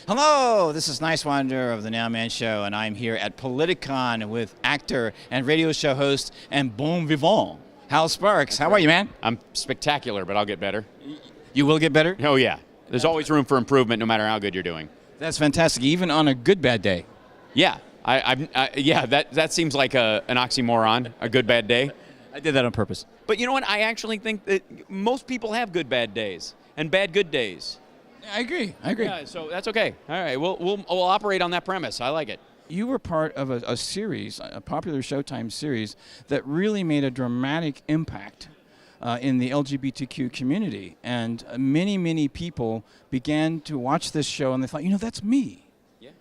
Hello, this is Nice Wonder of the NOWMAN Show, and I'm here at Politicon with actor and radio show host and bon vivant, Hal Sparks. How are you, man? I'm spectacular, but I'll get better. You will get better? Oh, yeah. There's always room for improvement no matter how good you're doing. That's fantastic, even on a good bad day. Yeah. That seems like an oxymoron, a good bad day. I did that on purpose. But you know what? I actually think that most people have good bad days and bad good days. I agree. Yeah, so that's okay. All right, we'll operate on that premise. I like it. You were part of a series, a popular Showtime series, that really made a dramatic impact in the LGBTQ community. And many, many people began to watch this show and they thought, that's me. Yeah.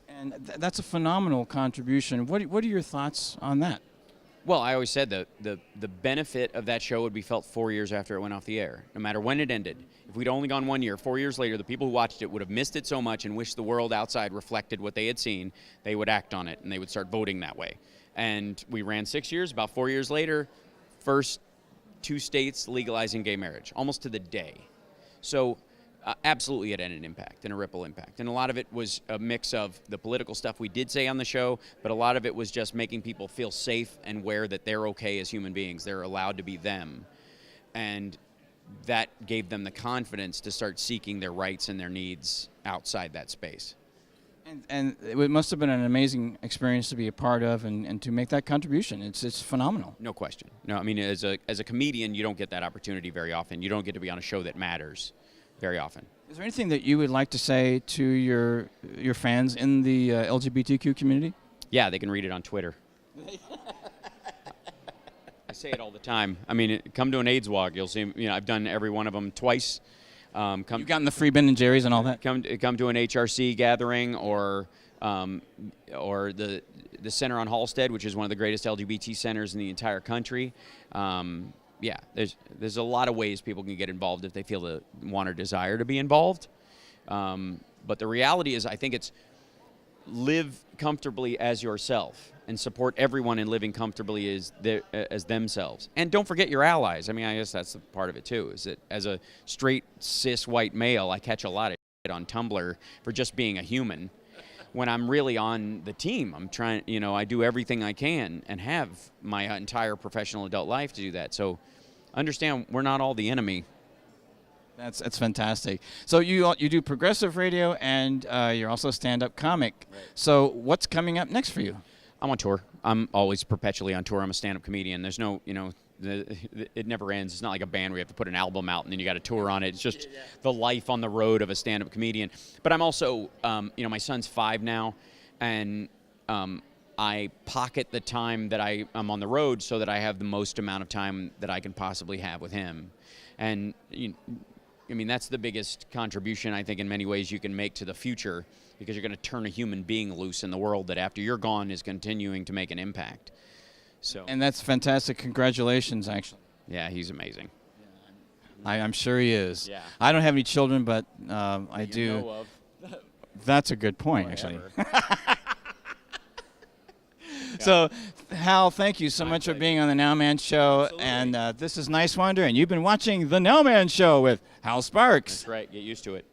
And that's a phenomenal contribution. What are your thoughts on that? Well, I always said that the benefit of that show would be felt 4 years after it went off the air, no matter when it ended. If we'd only gone 1 year, 4 years later, the people who watched it would have missed it so much and wished the world outside reflected what they had seen. They would act on it, and they would start voting that way. And we ran 6 years. About 4 years later, first 2 states legalizing gay marriage, almost to the day. So absolutely it had an impact and a ripple impact. And a lot of it was a mix of the political stuff we did say on the show, but a lot of it was just making people feel safe and aware that they're okay as human beings. They're allowed to be them. And that gave them the confidence to start seeking their rights and their needs outside that space. And it must have been an amazing experience to be a part of and to make that contribution. It's phenomenal. No question. No, I mean, as a comedian, you don't get that opportunity very often. You don't get to be on a show that matters very often. Is there anything that you would like to say to your fans in the LGBTQ community? Yeah, they can read it on Twitter. I say it all the time. I mean, come to an AIDS walk. You'll see. I've done every one of them twice. You've gotten the free Ben and Jerry's and all that. Come to an HRC gathering or the Center on Halstead, which is one of the greatest LGBT centers in the entire country. Yeah, there's a lot of ways people can get involved if they feel the want or desire to be involved. But the reality is, I think it's live comfortably as yourself and support everyone in living comfortably as themselves. And don't forget your allies. I mean, I guess that's the part of it too, is that as a straight, cis, white male, I catch a lot of shit on Tumblr for just being a human. When I'm really on the team, I'm trying, I do everything I can and have my entire professional adult life to do that. So understand, we're not all the enemy. That's fantastic. So you do progressive radio and you're also a stand-up comic. Right. So what's coming up next for you? I'm on tour. I'm always perpetually on tour. I'm a stand-up comedian. There's no, it never ends. It's not like a band where you have to put an album out and then you got to tour on it. It's just the life on the road of a stand-up comedian. But I'm also, my son's 5 now, and I pocket the time that I'm on the road so that I have the most amount of time that I can possibly have with him. And that's the biggest contribution I think in many ways you can make to the future, because you're going to turn a human being loose in the world that after you're gone is continuing to make an impact. So. And that's fantastic. Congratulations, actually. Yeah, he's amazing. I'm sure he is. Yeah. I don't have any children, but I do. You know of. That's a good point, actually. So, Hal, thank you so much for being on the NOWMAN Show. Absolutely. And this is Nice Wonder, and you've been watching the NOWMAN Show with Hal Sparks. That's right. Get used to it.